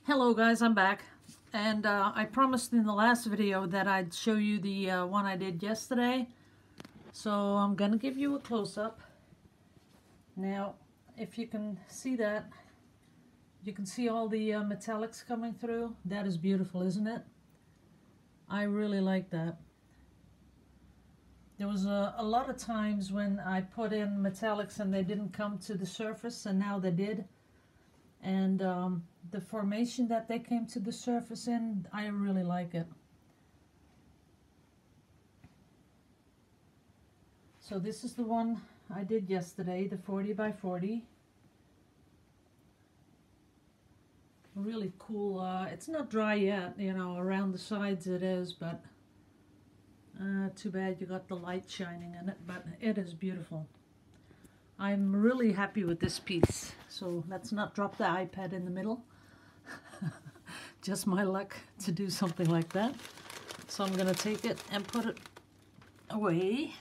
Hello guys, I'm back, and I promised in the last video that I'd show you the one I did yesterday, so I'm gonna give you a close-up. Now if you can see that, you can see all the metallics coming through. That is beautiful, isn't it? I really like that. There was a lot of times when I put in metallics and they didn't come to the surface, and now they did. And the formation that they came to the surface in, I really like it. So this is the one I did yesterday, the 40 by 40. Really cool. It's not dry yet, you know, around the sides it is, but too bad you got the light shining in it, but it is beautiful. I'm really happy with this piece. So let's not drop the iPad in the middle. Just my luck to do something like that. So I'm gonna take it and put it away.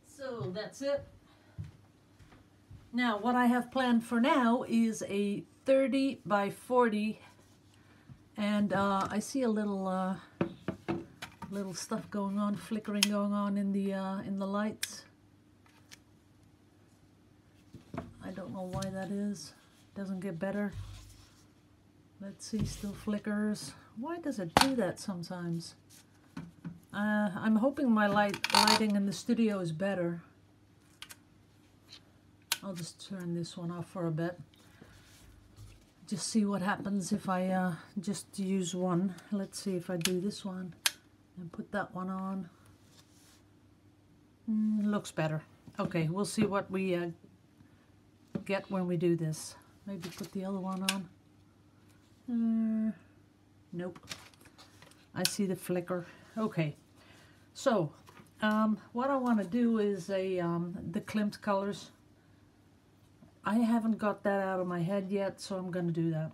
So that's it. Now what I have planned for now is a 30 by 40, and I see a little stuff going on, flickering going on in the lights. I don't know why that is. Doesn't get better. Let's see, still flickers. Why does it do that sometimes? I'm hoping my lighting in the studio is better. I'll just turn this one off for a bit. Just see what happens if I just use one. Let's see if I do this one and put that one on. Looks better. Okay, we'll see what we get when we do this. Maybe put the other one on. Nope. I see the flicker. Okay, so what I want to do is the Klimt colors. I haven't got that out of my head yet, so I'm going to do that.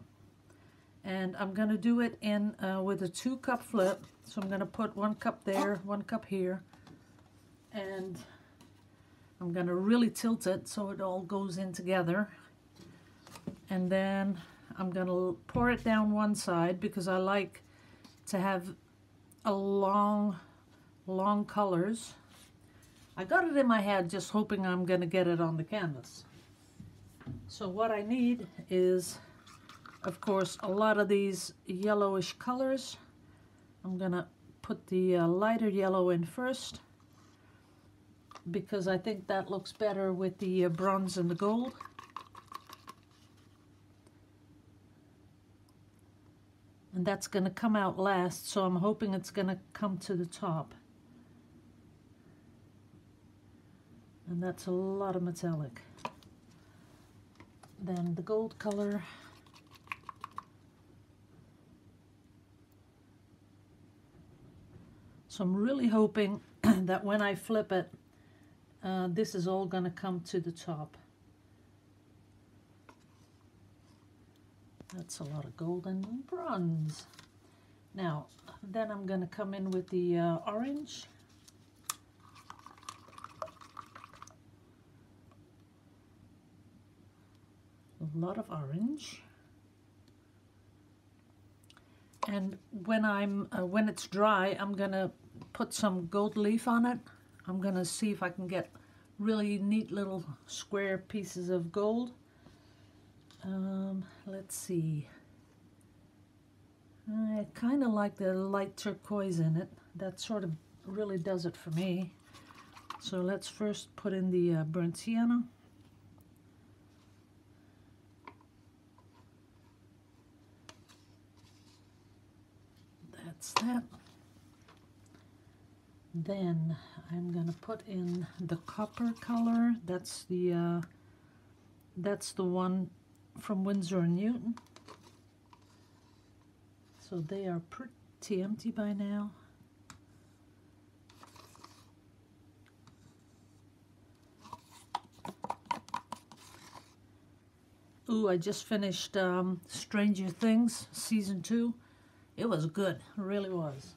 And I'm going to do it in with a 2-cup flip. So I'm going to put 1 cup there, 1 cup here, and I'm going to really tilt it so it all goes in together. And then I'm going to pour it down one side because I like to have a long colors. I got it in my head just hoping I'm going to get it on the canvas. So what I need is, of course, a lot of these yellowish colors. I'm gonna put the lighter yellow in first because I think that looks better with the bronze and the gold. And that's gonna come out last, so I'm hoping it's gonna come to the top. And that's a lot of metallic. Then the gold color. So I'm really hoping that when I flip it, this is all going to come to the top. That's a lot of gold and bronze. Now, then I'm going to come in with the orange. A lot of orange. And when it's dry, I'm gonna put some gold leaf on it. I'm gonna see if I can get really neat little square pieces of gold. Let's see. I kind of like the light turquoise in it. That sort of really does it for me. So let's first put in the burnt sienna. That's that. Then I'm gonna put in the copper color. That's the one from Winsor & Newton. So they are pretty empty by now. Ooh, I just finished Stranger Things Season 2. It was good, it really was.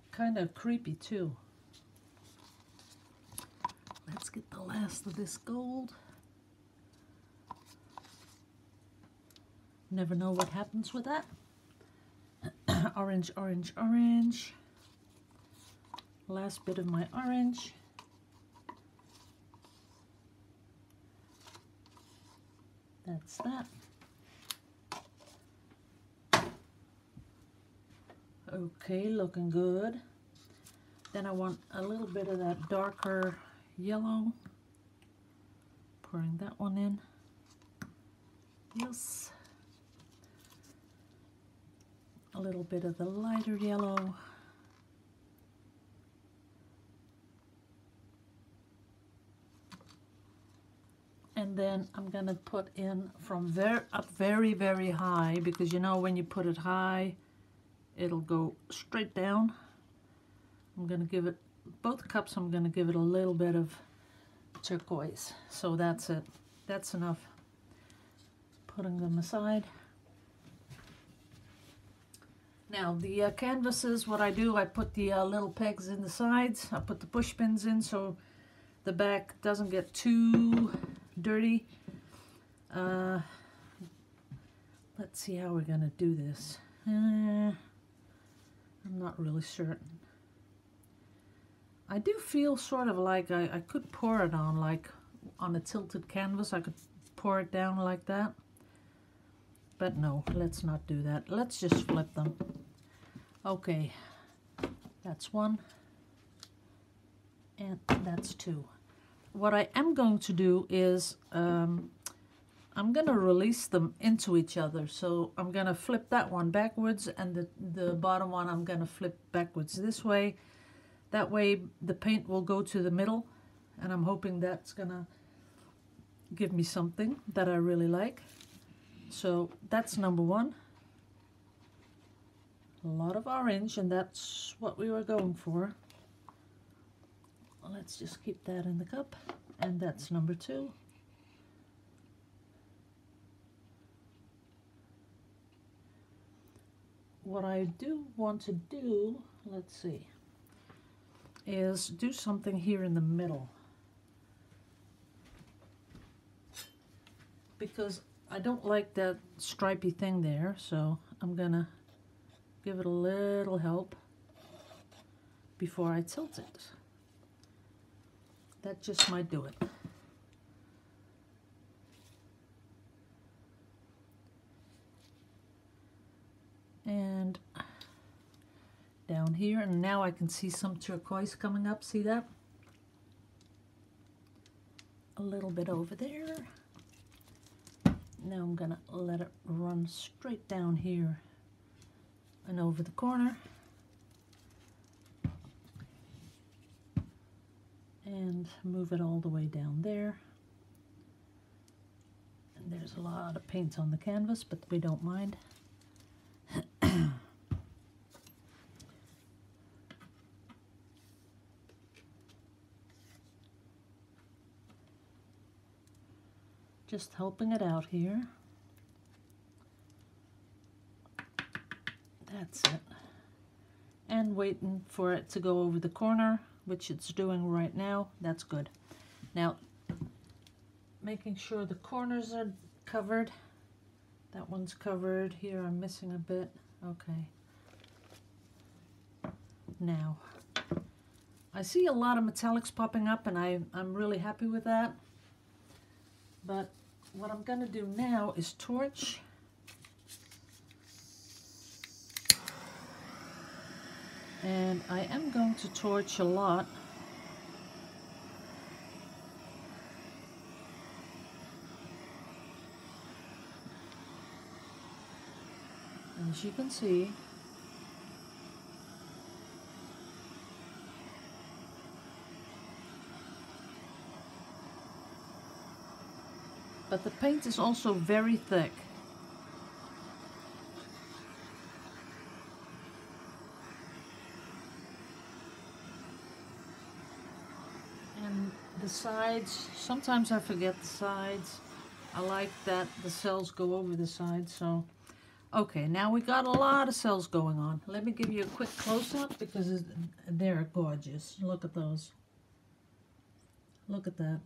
Kind of creepy too. get the last of this gold. Never know what happens with that. Orange, orange, orange. Last bit of my orange. That's that. Okay, looking good. Then I want a little bit of that darker yellow. Pouring that one in. Yes. A little bit of the lighter yellow. And then I'm going to put in from up very, very high, because you know when you put it high, it'll go straight down. I'm going to give it, both cups, I'm going to give it a little bit of turquoise. So that's it. That's enough. Putting them aside. Now the canvases, what I do, I put the little pegs in the sides. I put the push pins in so the back doesn't get too dirty. Let's see how we're gonna do this. I'm not really certain. I do feel sort of like I could pour it on, like on a tilted canvas. I could pour it down like that. But no, let's not do that. Let's just flip them. Okay, that's one. And that's two. What I am going to do is I'm going to release them into each other. So I'm going to flip that one backwards, and the bottom one I'm going to flip backwards this way. That way the paint will go to the middle, and I'm hoping that's going to give me something that I really like. So that's number one. A lot of orange, and that's what we were going for. Let's just keep that in the cup, and that's number two. What I do want to do, let's see, is do something here in the middle, because I don't like that stripy thing there, so I'm gonna give it a little help before I tilt it. That just might do it. And down here, and now I can see some turquoise coming up. See that? A little bit over there. Now I'm gonna let it run straight down here and over the corner. And move it all the way down there. And there's a lot of paint on the canvas, but we don't mind. Just helping it out here. That's it. And waiting for it to go over the corner, which it's doing right now. That's good. Now, making sure the corners are covered. That one's covered. Here I'm missing a bit. Okay. Now, I see a lot of metallics popping up, and I'm really happy with that. But what I'm going to do now is torch. And I am going to torch a lot. As you can see, but the paint is also very thick. And the sides, sometimes I forget the sides. I like that the cells go over the sides, so. Okay, now we got a lot of cells going on. Let me give you a quick close-up because they're gorgeous. Look at those. Look at that.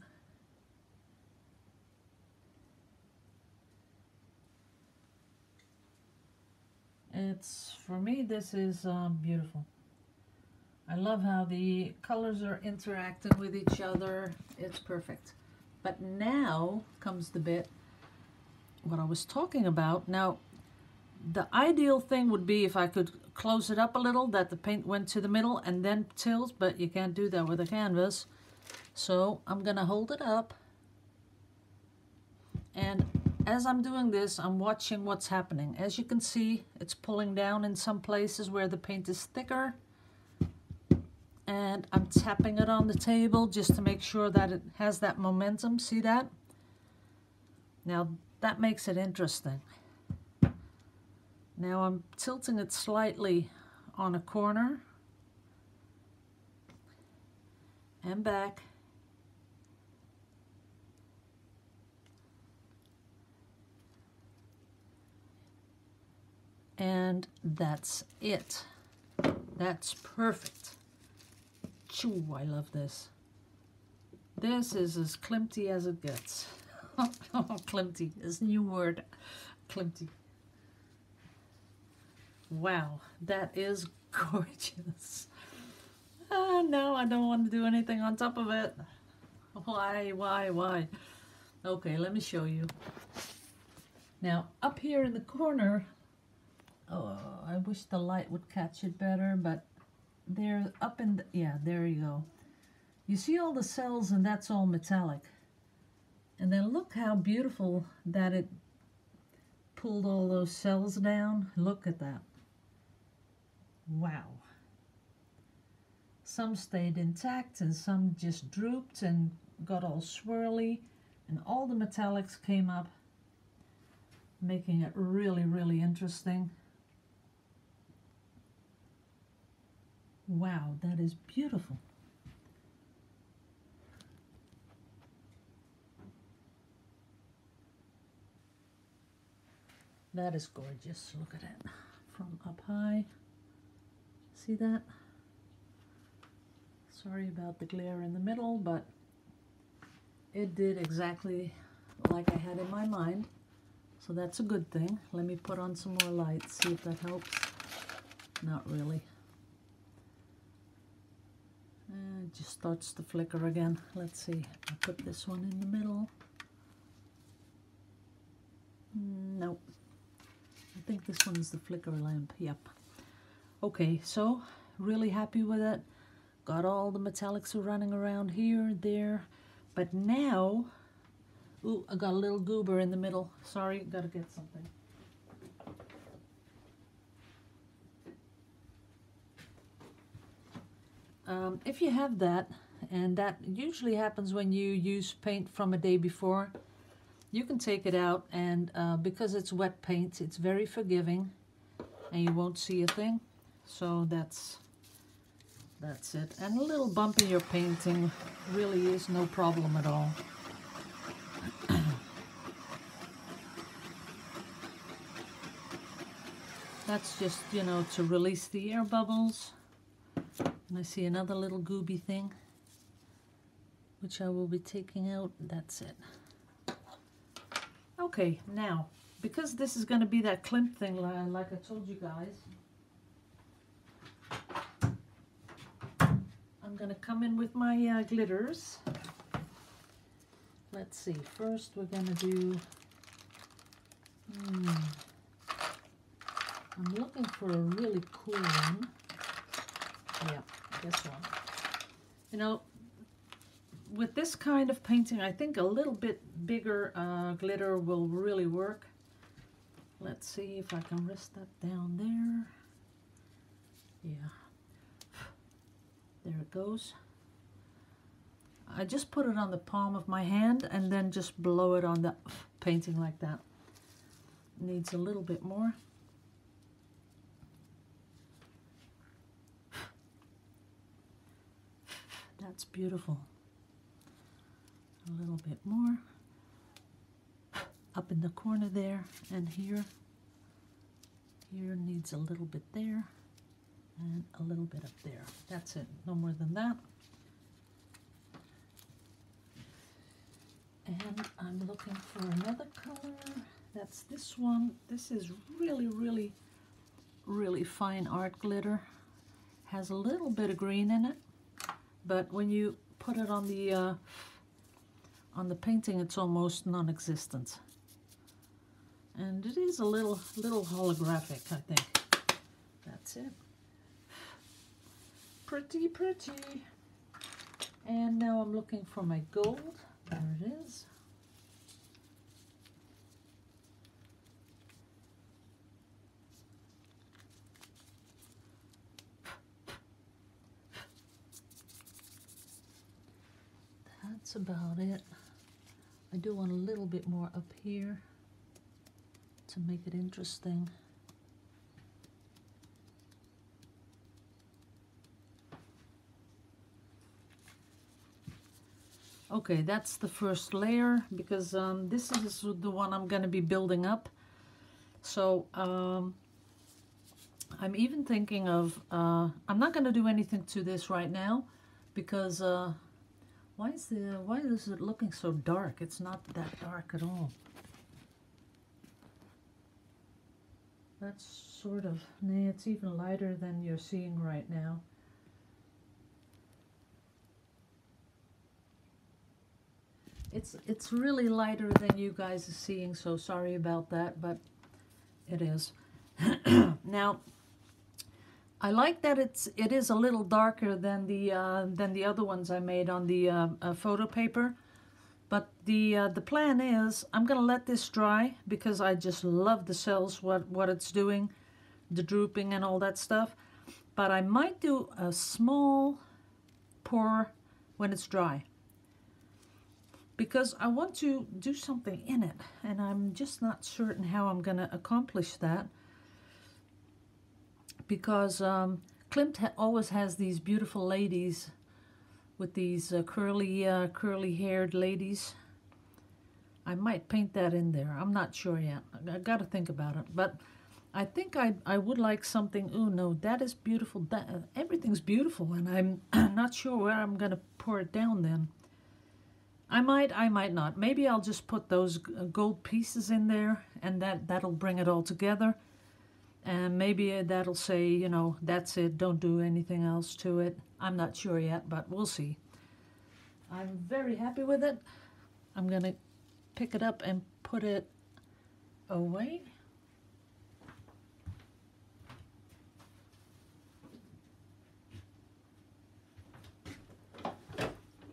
It's, for me, this is beautiful. I love how the colors are interacting with each other. It's perfect. But now comes the bit what I was talking about. Now, the ideal thing would be if I could close it up a little, that the paint went to the middle and then tilt, but you can't do that with a canvas. So I'm gonna hold it up, and as I'm doing this, I'm watching what's happening. As you can see, it's pulling down in some places where the paint is thicker, and I'm tapping it on the table just to make sure that it has that momentum. See that? Now that makes it interesting. Now I'm tilting it slightly on a corner and back. And that's it. That's perfect. Choo, I love this. This is as Klimty as it gets. Klimty is a new word. Klimty. Wow, that is gorgeous. No, I don't want to do anything on top of it. Why? Okay, let me show you. Now, up here in the corner, oh, I wish the light would catch it better, but they're up in the, yeah, there you go. You see all the cells, and that's all metallic. And then look how beautiful that it pulled all those cells down. Look at that. Wow. Some stayed intact and some just drooped and got all swirly, and all the metallics came up, making it really, really interesting. Wow, that is beautiful. That is gorgeous. Look at it from up high. See that? Sorry about the glare in the middle, but it did exactly like I had in my mind. So that's a good thing. Let me put on some more light, see if that helps. Not really. It just starts to flicker again. Let's see. I'll put this one in the middle. Nope. I think this one is the flicker lamp. Yep. Okay, so really happy with it. Got all the metallics running around here, there. But now, ooh, I got a little goober in the middle. Sorry, gotta get something. If you have that, and that usually happens when you use paint from a day before, you can take it out, and because it's wet paint, it's very forgiving, and you won't see a thing. So that's it. And a little bump in your painting really is no problem at all. That's just, you know, to release the air bubbles. And I see another little gooby thing, which I will be taking out. That's it. Okay, now, because this is going to be that Klimt thing like I told you guys, I'm going to come in with my glitters. Let's see, first we're going to do, I'm looking for a really cool one. Yeah, this one. You know, with this kind of painting, I think a little bit bigger glitter will really work. Let's see if I can rest that down there. Yeah. There it goes. I just put it on the palm of my hand and then just blow it on the painting like that. Needs a little bit more. That's beautiful. A little bit more. Up in the corner there, and here. Here needs a little bit there, and a little bit up there. That's it, no more than that. And I'm looking for another color. That's this one. This is really, really, really fine art glitter. Has a little bit of green in it, but when you put it on the painting, it's almost non-existent. And it is a little holographic, I think. That's it. Pretty, pretty. And now I'm looking for my gold. There it is. That's about it. I do want a little bit more up here to make it interesting. Okay, that's the first layer, because this is the one I'm going to be building up. So I'm even thinking of, I'm not going to do anything to this right now, because why is it looking so dark? It's not that dark at all. That's sort of, nah, it's even lighter than you're seeing right now. It's really lighter than you guys are seeing, so sorry about that, but it is. Now, I like that it is a little darker than the other ones I made on the photo paper, but the plan is I'm gonna let this dry, because I just love the cells, what it's doing, the drooping and all that stuff. But I might do a small pour when it's dry, because I want to do something in it, and I'm just not certain how I'm going to accomplish that, because Klimt always has these beautiful ladies with these curly haired ladies. I might paint that in there. I'm not sure yet. I got to think about it, but I think I would like something. Oh no, that is beautiful. Everything's beautiful, and I'm not sure where I'm going to pour it down then. I might not. Maybe I'll just put those gold pieces in there, and that'll bring it all together. And maybe that'll say, you know, that's it, don't do anything else to it. I'm not sure yet, but we'll see. I'm very happy with it. I'm going to pick it up and put it away.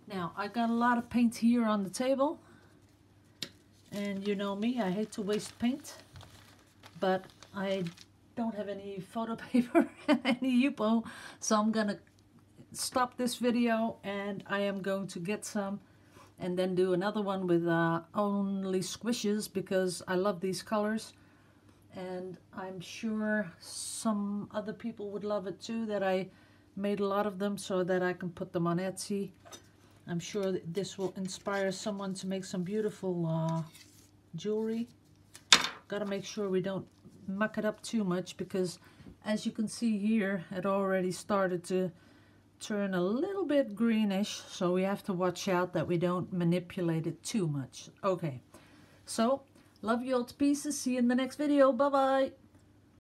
Now, I got a lot of paint here on the table, and you know me, I hate to waste paint, but I don't have any photo paper and any Yupo, so I'm gonna stop this video and I am going to get some and then do another one with only squishes, because I love these colors, and I'm sure some other people would love it too, that I made a lot of them so that I can put them on Etsy. I'm sure that this will inspire someone to make some beautiful jewelry. Got to make sure we don't muck it up too much, because as you can see here, it already started to turn a little bit greenish, so we have to watch out that we don't manipulate it too much. Okay, so love you all to pieces. See you in the next video. Bye bye.